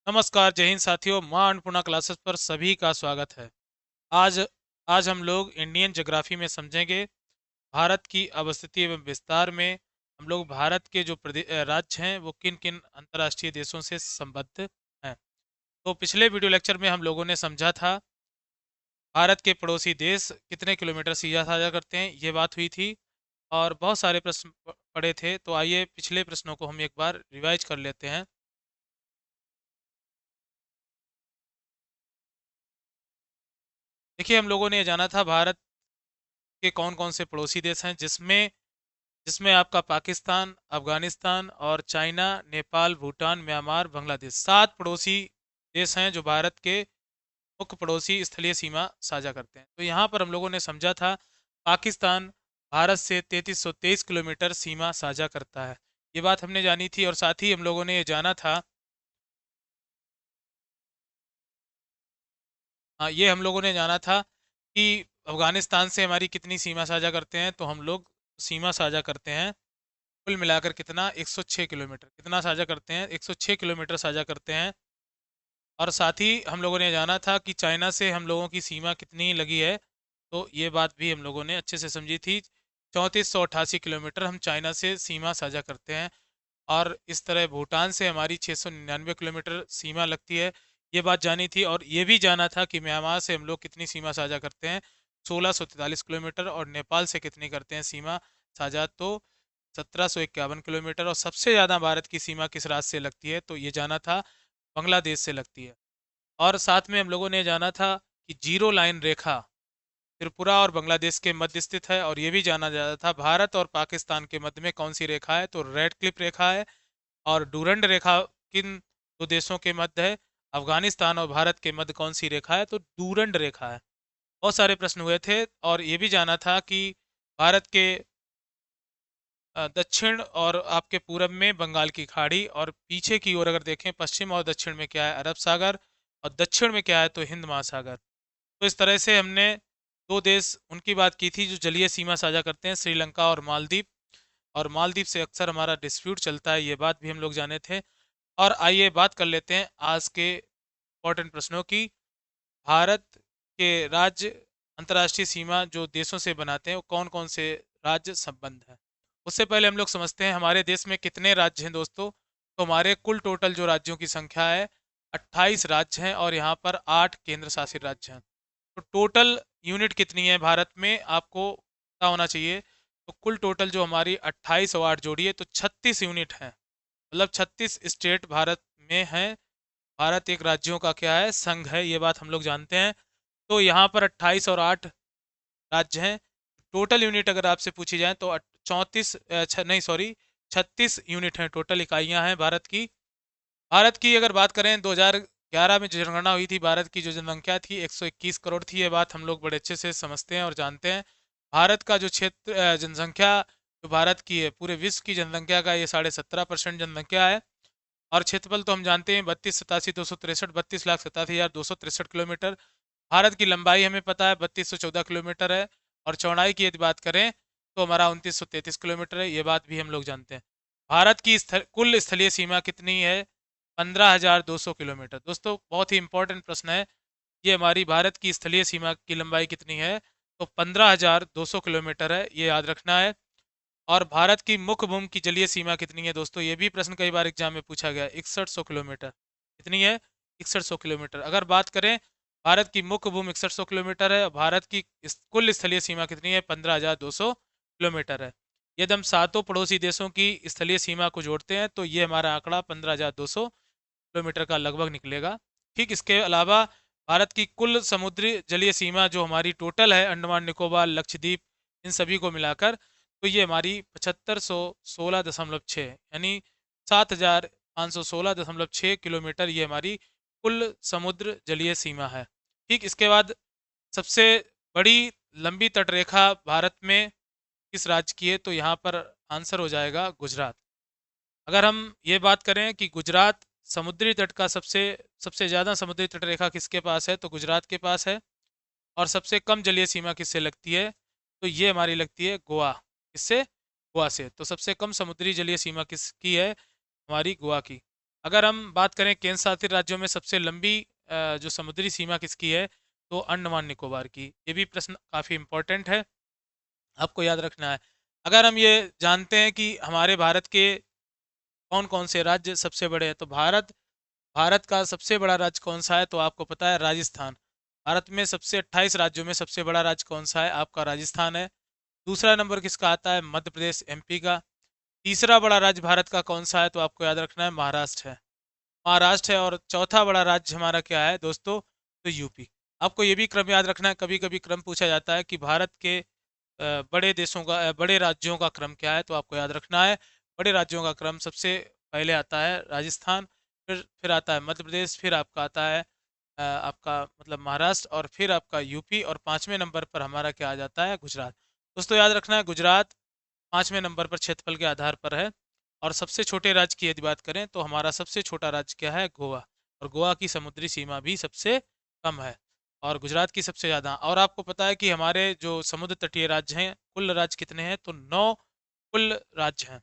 नमस्कार, जय हिंद साथियों। माँ अन्नपूर्णा क्लासेस पर सभी का स्वागत है। आज आज हम लोग इंडियन ज्योग्राफी में समझेंगे भारत की अवस्थिति एवं विस्तार में। हम लोग भारत के जो राज्य हैं वो किन किन अंतर्राष्ट्रीय देशों से संबद्ध हैं। तो पिछले वीडियो लेक्चर में हम लोगों ने समझा था भारत के पड़ोसी देश कितने किलोमीटर सीमा साझा करते हैं, ये बात हुई थी। और बहुत सारे प्रश्न पड़े थे, तो आइए पिछले प्रश्नों को हम एक बार रिवाइज कर लेते हैं। देखिए, हम लोगों ने ये जाना था भारत के कौन कौन से पड़ोसी देश हैं, जिसमें जिसमें आपका पाकिस्तान, अफगानिस्तान और चाइना, नेपाल, भूटान, म्यांमार, बांग्लादेश, 7 पड़ोसी देश हैं जो भारत के मुख्य पड़ोसी स्थलीय सीमा साझा करते हैं। तो यहाँ पर हम लोगों ने समझा था पाकिस्तान भारत से 3323 किलोमीटर सीमा साझा करता है। ये बात हमने जानी थी। और साथ ही हम लोगों ने ये जाना था, हाँ, ये हम लोगों ने जाना था कि अफगानिस्तान से हमारी कितनी सीमा साझा करते हैं। तो हम लोग सीमा साझा करते हैं कुल मिलाकर कितना, 106 किलोमीटर। कितना साझा करते हैं? 106 किलोमीटर साझा करते हैं। और साथ ही हम लोगों ने जाना था कि चाइना से हम लोगों की सीमा कितनी लगी है। तो ये बात भी हम लोगों ने अच्छे से समझी थी। 3488 किलोमीटर हम चाइना से सीमा साझा करते हैं। और इस तरह भूटान से हमारी 699 किलोमीटर सीमा लगती है। ये बात जानी थी। और ये भी जाना था कि म्यांमार से हम लोग कितनी सीमा साझा करते हैं, 1643 किलोमीटर। और नेपाल से कितनी करते हैं सीमा साझा, तो 1751 किलोमीटर। और सबसे ज़्यादा भारत की सीमा किस राज्य से लगती है, तो ये जाना था बांग्लादेश से लगती है। और साथ में हम लोगों ने जाना था कि जीरो लाइन रेखा त्रिपुरा और बांग्लादेश के मध्य स्थित है। और ये भी जाना जाता था भारत और पाकिस्तान के मध्य में कौन सी रेखा है, तो रेड क्लिप रेखा है। और डूरंड रेखा किन दो देशों के मध्य है, अफगानिस्तान और भारत के मध्य कौन सी रेखा है, तो डूरंड रेखा है। बहुत सारे प्रश्न हुए थे। और ये भी जाना था कि भारत के दक्षिण और आपके पूरब में बंगाल की खाड़ी, और पीछे की ओर अगर देखें पश्चिम और दक्षिण में क्या है, अरब सागर। और दक्षिण में क्या है, तो हिंद महासागर। तो इस तरह से हमने दो देश उनकी बात की थी जो जलीय सीमा साझा करते हैं, श्रीलंका और मालदीव। और मालदीव से अक्सर हमारा डिस्प्यूट चलता है, ये बात भी हम लोग जाने थे। और आइए बात कर लेते हैं आज के इंपॉर्टेंट प्रश्नों की। भारत के राज्य अंतर्राष्ट्रीय सीमा जो देशों से बनाते हैं वो कौन कौन से राज्य संबंध हैं। उससे पहले हम लोग समझते हैं हमारे देश में कितने राज्य हैं दोस्तों। तो हमारे कुल टोटल जो राज्यों की संख्या है, 28 राज्य हैं। और यहाँ पर 8 केंद्र शासित राज्य हैं। तो टोटल यूनिट कितनी है भारत में, आपको पता होना चाहिए। तो कुल टोटल जो हमारी 28 और 8 जोड़िए तो 36 यूनिट है। मतलब 36 स्टेट भारत में हैं। भारत एक राज्यों का क्या है, संघ है, ये बात हम लोग जानते हैं। तो यहाँ पर 28 और 8 राज्य हैं। टोटल यूनिट अगर आपसे पूछी जाए तो 34 नहीं सॉरी 36 यूनिट हैं, टोटल इकाइयाँ हैं भारत की। भारत की अगर बात करें 2011 में जो जनगणना हुई थी, भारत की जो जनसंख्या थी 121 करोड़ थी। ये बात हम लोग बड़े अच्छे से समझते हैं और जानते हैं। भारत का जो क्षेत्र जनसंख्या जो भारत की है, पूरे विश्व की जनसंख्या का ये 17.5% जनसंख्या है। और क्षेत्रफल तो हम जानते हैं 32 87 263 32 लाख 87 हजार 263 किलोमीटर। भारत की लंबाई हमें पता है 3214 किलोमीटर है। और चौड़ाई की यदि बात करें तो हमारा 2933 किलोमीटर है, ये बात भी हम लोग जानते हैं। भारत की कुल स्थलीय सीमा कितनी है, 15,200 किलोमीटर। दोस्तों बहुत ही इंपॉर्टेंट प्रश्न है ये, हमारी भारत की स्थलीय सीमा की लंबाई कितनी है, तो 15,200 किलोमीटर है, ये याद रखना है। और भारत की मुख्य भूमि की जलीय सीमा कितनी है दोस्तों, ये भी प्रश्न कई बार एग्जाम में पूछा गया, 6100 किलोमीटर। कितनी है, 6100 किलोमीटर। अगर बात करें भारत की मुख्य भूमि 6100 किलोमीटर है, भारत की कुल स्थलीय सीमा कितनी है, 15,200 किलोमीटर है। यदि हम सातों पड़ोसी देशों की स्थलीय सीमा को जोड़ते हैं तो ये हमारा आंकड़ा 15,200 किलोमीटर का लगभग निकलेगा। ठीक, इसके अलावा भारत की कुल समुद्री जलीय सीमा जो हमारी टोटल है, अंडमान निकोबार लक्षद्वीप इन सभी को मिलाकर, तो ये हमारी 7516.6 यानी 7516.6 किलोमीटर ये हमारी कुल समुद्र जलीय सीमा है। ठीक, इसके बाद सबसे बड़ी लंबी तटरेखा भारत में किस राज्य की है, तो यहाँ पर आंसर हो जाएगा गुजरात। अगर हम ये बात करें कि गुजरात समुद्री तट का सबसे सबसे ज़्यादा समुद्री तट रेखा किसके पास है, तो गुजरात के पास है। और सबसे कम जलीय सीमा किससे लगती है, तो ये हमारी लगती है गोवा। किससे, गोवा से। तो सबसे कम समुद्री जलीय सीमा किसकी है, हमारी गोवा की। अगर हम बात करें केंद्र शासित राज्यों में सबसे लंबी जो समुद्री सीमा किसकी है, तो अंडमान निकोबार की। ये भी प्रश्न काफ़ी इंपॉर्टेंट है, आपको याद रखना है। अगर हम ये जानते हैं कि हमारे भारत के कौन कौन से राज्य सबसे बड़े हैं, तो भारत भारत का सबसे बड़ा राज्य कौन सा है, तो आपको पता है राजस्थान। भारत में सबसे 28 राज्यों में सबसे बड़ा राज्य कौन सा है, आपका राजस्थान है। दूसरा नंबर किसका आता है, मध्य प्रदेश एमपी का। तीसरा बड़ा राज्य भारत का कौन सा है, तो आपको याद रखना है महाराष्ट्र है। महाराष्ट्र है। और चौथा बड़ा राज्य हमारा क्या है दोस्तों, तो यूपी। आपको ये भी क्रम याद रखना है, कभी कभी क्रम पूछा जाता है कि भारत के बड़े देशों का बड़े राज्यों का क्रम क्या है, तो आपको याद रखना है बड़े राज्यों का क्रम सबसे पहले आता है राजस्थान, फिर आता है मध्य प्रदेश, फिर आपका आता है आपका मतलब महाराष्ट्र, और फिर आपका यूपी, और पाँचवें नंबर पर हमारा क्या आ जाता है, गुजरात। दोस्तों याद रखना है गुजरात पाँचवें नंबर पर क्षेत्रफल के आधार पर है। और सबसे छोटे राज्य की यदि बात करें तो हमारा सबसे छोटा राज्य क्या है, गोवा। और गोवा की समुद्री सीमा भी सबसे कम है, और गुजरात की सबसे ज़्यादा। और आपको पता है कि हमारे जो समुद्र तटीय राज्य हैं, कुल राज्य कितने हैं, तो 9 कुल राज्य हैं।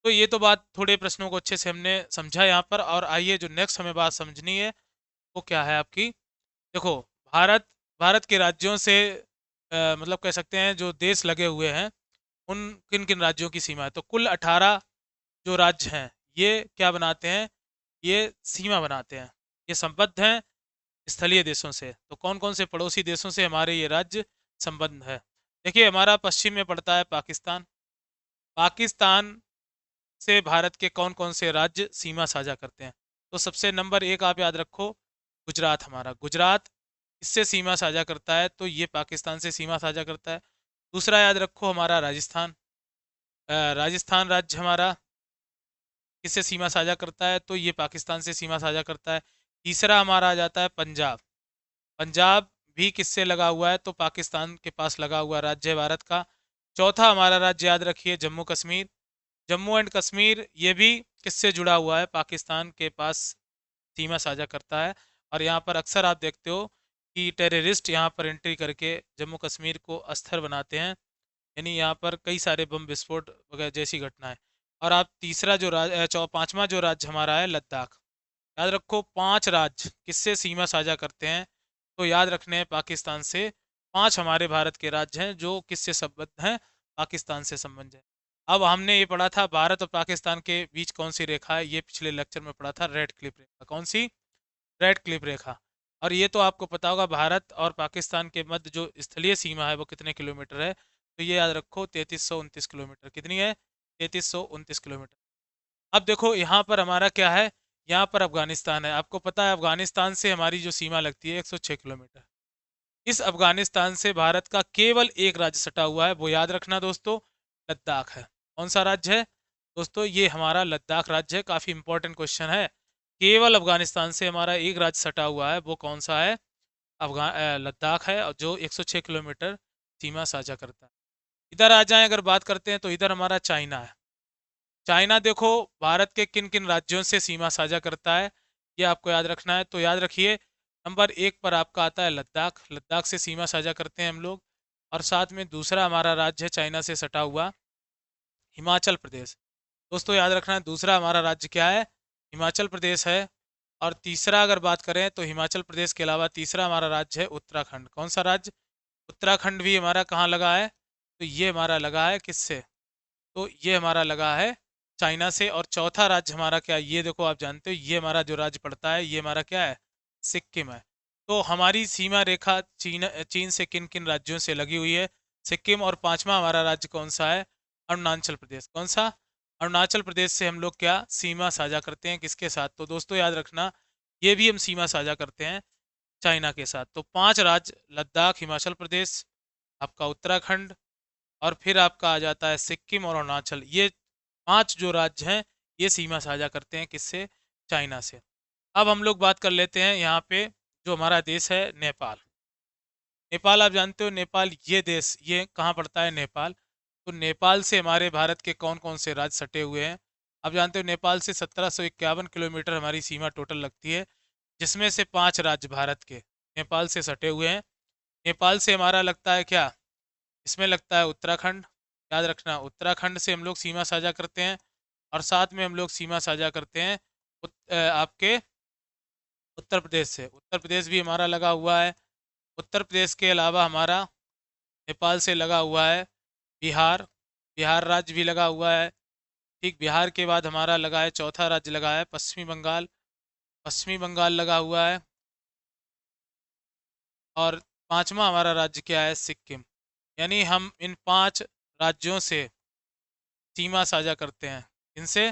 तो ये तो बात, थोड़े प्रश्नों को अच्छे से हमने समझा यहाँ पर। और आइए जो नेक्स्ट हमें बात समझनी है वो क्या है आपकी, देखो भारत भारत के राज्यों से मतलब कह सकते हैं जो देश लगे हुए हैं, उन किन किन राज्यों की सीमा है, तो कुल 18 जो राज्य हैं ये क्या बनाते हैं, ये सीमा बनाते हैं। ये संबद्ध हैं स्थलीय देशों से। तो कौन कौन से पड़ोसी देशों से हमारे ये राज्य संबद्ध है, देखिए हमारा पश्चिम में पड़ता है पाकिस्तान। पाकिस्तान से भारत के कौन कौन से राज्य सीमा साझा करते हैं, तो सबसे नंबर एक आप याद रखो, गुजरात। हमारा गुजरात इससे सीमा साझा करता है, तो ये पाकिस्तान से सीमा साझा करता है। दूसरा याद रखो हमारा राजस्थान। राजस्थान राज्य हमारा किससे सीमा साझा करता है, तो ये पाकिस्तान से सीमा साझा करता है। तीसरा हमारा आ जाता है पंजाब। पंजाब भी किससे लगा हुआ है, तो पाकिस्तान के पास लगा हुआ राज्य है भारत का। चौथा हमारा राज्य याद रखिए जम्मू कश्मीर। जम्मू एंड कश्मीर ये भी किससे जुड़ा हुआ है, पाकिस्तान के पास सीमा साझा करता है। और यहाँ पर अक्सर आप देखते हो कि टेररिस्ट यहाँ पर एंट्री करके जम्मू कश्मीर को अस्थिर बनाते हैं, यानी यहाँ पर कई सारे बम विस्फोट वगैरह जैसी घटनाएं। और आप तीसरा जो पांचवा जो राज्य हमारा है लद्दाख। याद रखो 5 राज्य किससे सीमा साझा करते हैं, तो याद रखने हैं पाकिस्तान से। 5 हमारे भारत के राज्य हैं जो किससे संबद्ध हैं, पाकिस्तान से संबंध है। अब हमने ये पढ़ा था भारत और पाकिस्तान के बीच कौन सी रेखा है, ये पिछले लेक्चर में पढ़ा था, रेड क्लिफ रेखा। कौन सी, रेड क्लिफ रेखा। और ये तो आपको पता होगा भारत और पाकिस्तान के मध्य जो स्थलीय सीमा है वो कितने किलोमीटर है, तो ये याद रखो 3329 किलोमीटर। कितनी है, 3329 किलोमीटर। अब देखो यहाँ पर हमारा क्या है, यहाँ पर अफगानिस्तान है। आपको पता है अफगानिस्तान से हमारी जो सीमा लगती है 106 किलोमीटर। इस अफगानिस्तान से भारत का केवल एक राज्य सटा हुआ है, वो याद रखना दोस्तों, लद्दाख है। कौन सा राज्य है दोस्तों, ये हमारा लद्दाख राज्य है। काफी इंपॉर्टेंट क्वेश्चन है। केवल अफगानिस्तान से हमारा एक राज्य सटा हुआ है, वो कौन सा है, लद्दाख है, और जो 106 किलोमीटर सीमा साझा करता है। इधर आ जाएं, अगर बात करते हैं तो इधर हमारा चाइना है। चाइना देखो भारत के किन किन राज्यों से सीमा साझा करता है, ये आपको याद रखना है। तो याद रखिए नंबर एक पर आपका आता है लद्दाख। लद्दाख से सीमा साझा करते हैं हम लोग। और साथ में दूसरा हमारा राज्य है चाइना से सटा हुआ, हिमाचल प्रदेश। दोस्तों याद रखना है दूसरा हमारा राज्य क्या है, हिमाचल प्रदेश है। और तीसरा अगर बात करें तो हिमाचल प्रदेश के अलावा तीसरा हमारा राज्य है उत्तराखंड। कौन सा राज्य, उत्तराखंड भी हमारा कहाँ लगा है, तो ये हमारा लगा है किससे, तो ये हमारा लगा है चाइना से। और चौथा राज्य हमारा क्या है, ये देखो आप जानते हो ये हमारा जो राज्य पड़ता है ये हमारा क्या है, सिक्किम है। तो हमारी सीमा रेखा चीन चीन से किन किन राज्यों से लगी हुई है, सिक्किम। और पांचवा हमारा राज्य कौन सा है, अरुणाचल प्रदेश। कौन सा, अरुणाचल प्रदेश से हम लोग क्या सीमा साझा करते हैं, किसके साथ, तो दोस्तों याद रखना ये भी हम सीमा साझा करते हैं चाइना के साथ। तो 5 राज्य, लद्दाख, हिमाचल प्रदेश, आपका उत्तराखंड, और फिर आपका आ जाता है सिक्किम और अरुणाचल। ये 5 जो राज्य हैं ये सीमा साझा करते हैं किससे, चाइना से। अब हम लोग बात कर लेते हैं यहाँ पे जो हमारा देश है नेपाल। नेपाल आप जानते हो, नेपाल ये देश ये कहाँ पड़ता है, नेपाल। तो नेपाल से हमारे भारत के कौन कौन से राज्य सटे हुए हैं, आप जानते हो नेपाल से 1751 किलोमीटर हमारी सीमा टोटल लगती है, जिसमें से 5 राज्य भारत के नेपाल से सटे हुए हैं। नेपाल से हमारा लगता है क्या, इसमें लगता है उत्तराखंड। याद रखना उत्तराखंड से हम लोग सीमा साझा करते हैं। और साथ में हम लोग सीमा साझा करते हैं आपके उत्तर प्रदेश से। उत्तर प्रदेश भी हमारा लगा हुआ है। उत्तर प्रदेश के अलावा हमारा नेपाल से लगा हुआ है बिहार। बिहार राज्य भी लगा हुआ है। ठीक, बिहार के बाद हमारा लगा है, चौथा राज्य लगा है पश्चिमी बंगाल। पश्चिमी बंगाल लगा हुआ है। और पांचवा हमारा राज्य क्या है, सिक्किम। यानी हम इन 5 राज्यों से सीमा साझा करते हैं। इनसे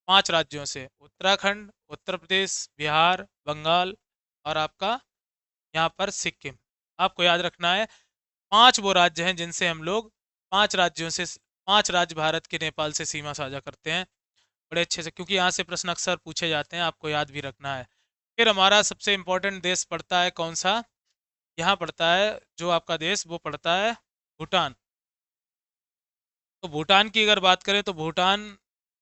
5 राज्यों से, उत्तराखंड, उत्तर प्रदेश, बिहार, बंगाल और आपका यहाँ पर सिक्किम। आपको याद रखना है 5 वो राज्य हैं जिनसे हम लोग 5 राज्यों से 5 राज्य भारत के नेपाल से सीमा साझा करते हैं। बड़े अच्छे से, क्योंकि यहाँ से प्रश्न अक्सर पूछे जाते हैं, आपको याद भी रखना है। फिर हमारा सबसे इम्पोर्टेंट देश पड़ता है कौन सा, यहाँ पड़ता है जो आपका देश, वो पड़ता है भूटान। तो भूटान की अगर बात करें तो भूटान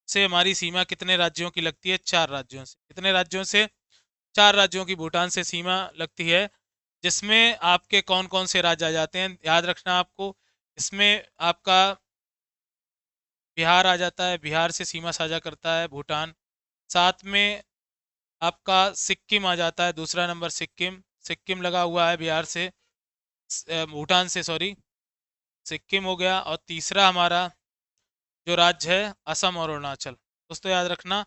से हमारी सीमा कितने राज्यों की लगती है, 4 राज्यों से। कितने राज्यों से, 4 राज्यों की भूटान से सीमा लगती है। जिसमें आपके कौन कौन से राज्य आ जाते हैं, याद रखना आपको। इसमें आपका बिहार आ जाता है, बिहार से सीमा साझा करता है भूटान। साथ में आपका सिक्किम आ जाता है, दूसरा नंबर सिक्किम। सिक्किम लगा हुआ है बिहार से, भूटान से, सॉरी, सिक्किम हो गया। और तीसरा हमारा जो राज्य है, असम और अरुणाचल। दोस्तों याद रखना,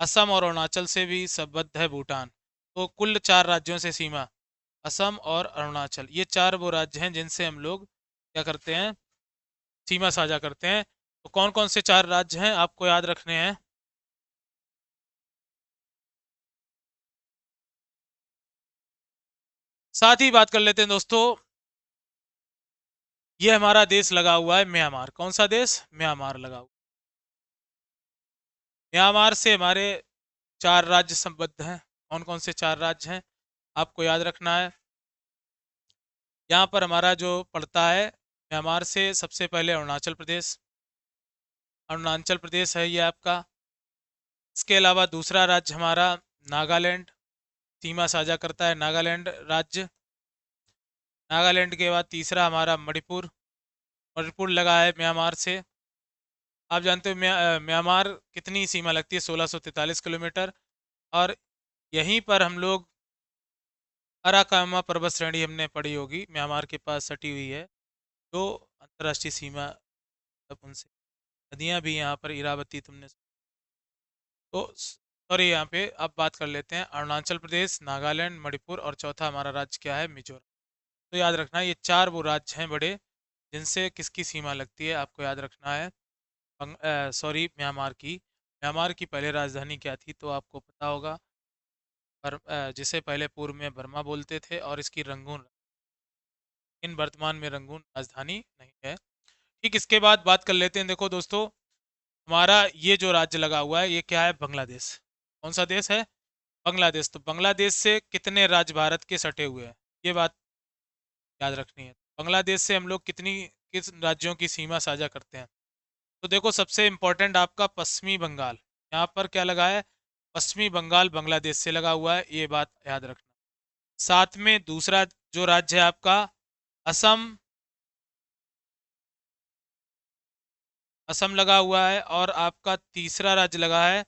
असम और अरुणाचल से भी संबद्ध है भूटान। तो कुल 4 राज्यों से सीमा, असम और अरुणाचल, ये 4 वो राज्य हैं जिनसे हम लोग क्या करते हैं, सीमा साझा करते हैं। तो कौन कौन से 4 राज्य हैं आपको याद रखने हैं। साथ ही बात कर लेते हैं दोस्तों, ये हमारा देश लगा हुआ है म्यांमार। कौन सा देश, म्यांमार लगा हुआ। म्यांमार से हमारे 4 राज्य संबद्ध हैं। कौन कौन से 4 राज्य हैं आपको याद रखना है। यहाँ पर हमारा जो पड़ता है म्यांमार से, सबसे पहले अरुणाचल प्रदेश। अरुणाचल प्रदेश है ये आपका। इसके अलावा दूसरा राज्य हमारा नागालैंड, सीमा साझा करता है नागालैंड राज्य। नागालैंड के बाद तीसरा हमारा मणिपुर। मणिपुर लगा है म्यांमार से। आप जानते हो म्यांमार कितनी सीमा लगती है, 1643 किलोमीटर। और यहीं पर हम लोग अराकामा पर्वत श्रेणी हमने पढ़ी होगी, म्यांमार के पास सटी हुई है, जो अंतर्राष्ट्रीय सीमा, अब उनसे नदियां भी यहाँ पर, इरावती तुमने। तो सॉरी, यहाँ पे अब बात कर लेते हैं अरुणाचल प्रदेश, नागालैंड, मणिपुर और चौथा हमारा राज्य क्या है, मिजोरम। तो याद रखना ये 4 वो राज्य हैं बड़े, जिनसे किसकी सीमा लगती है, आपको याद रखना है। सॉरी, म्यांमार की। म्यांमार की पहले राजधानी क्या थी, तो आपको पता होगा, जिसे पहले पूर्व में बर्मा बोलते थे, और इसकी रंगून, इन वर्तमान में रंगून राजधानी नहीं है। ठीक, इसके बाद बात कर लेते हैं, देखो दोस्तों, हमारा ये जो राज्य लगा हुआ है ये क्या है, बांग्लादेश। कौन सा देश है, बांग्लादेश। तो बांग्लादेश से कितने राज्य भारत के सटे हुए हैं, ये बात याद रखनी है। बांग्लादेश से हम लोग किस राज्यों की सीमा साझा करते हैं। तो देखो, सबसे इंपॉर्टेंट आपका पश्चिमी बंगाल, यहाँ पर क्या लगा है, पश्चिमी बंगाल बांग्लादेश से लगा हुआ है, ये बात याद रखना। साथ में दूसरा जो राज्य है आपका असम, असम लगा हुआ है। और आपका तीसरा राज्य लगा है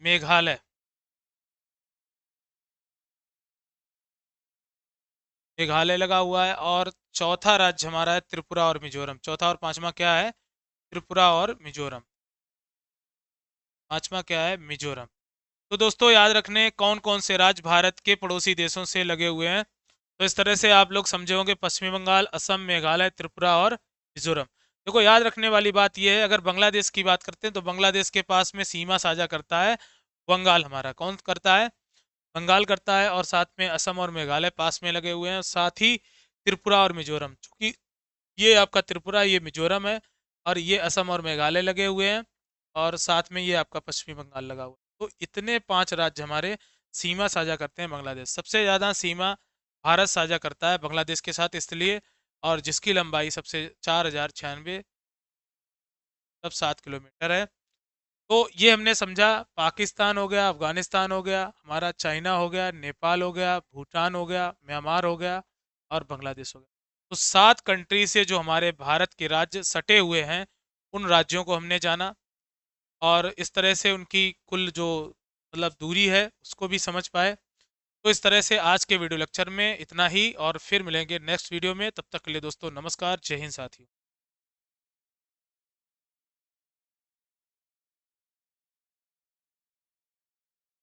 मेघालय। मेघालय लगा हुआ है। और चौथा राज्य हमारा है त्रिपुरा और मिजोरम। चौथा और पांचवा क्या है, त्रिपुरा और मिजोरम। पांचवा क्या है, मिजोरम। तो दोस्तों याद रखने कौन कौन से राज्य भारत के पड़ोसी देशों से लगे हुए हैं। तो इस तरह से आप लोग समझे होंगे, पश्चिमी बंगाल, असम, मेघालय, त्रिपुरा और मिजोरम। देखो याद रखने वाली बात यह है, अगर बांग्लादेश की बात करते हैं तो बांग्लादेश के पास में सीमा साझा करता है बंगाल। हमारा कौन करता है, बंगाल करता है। और साथ में असम और मेघालय पास में लगे हुए हैं, साथ ही त्रिपुरा और मिजोरम, चूंकि ये आपका त्रिपुरा, ये मिजोरम है, और ये असम और मेघालय लगे हुए हैं, और साथ में ये आपका पश्चिमी बंगाल लगा हुआ है। तो इतने 5 राज्य हमारे सीमा साझा करते हैं बांग्लादेश। सबसे ज़्यादा सीमा भारत साझा करता है बांग्लादेश के साथ, इसलिए, और जिसकी लंबाई सबसे 4096 सब 7 किलोमीटर है। तो ये हमने समझा, पाकिस्तान हो गया, अफगानिस्तान हो गया, हमारा चाइना हो गया, नेपाल हो गया, भूटान हो गया, म्यांमार हो गया, और बांग्लादेश हो गया। तो 7 कंट्री से जो हमारे भारत के राज्य सटे हुए हैं, उन राज्यों को हमने जाना। और इस तरह से उनकी कुल जो मतलब दूरी है उसको भी समझ पाए। तो इस तरह से आज के वीडियो लेक्चर में इतना ही, और फिर मिलेंगे नेक्स्ट वीडियो में। तब तक के लिए दोस्तों नमस्कार, जय हिंद साथियों।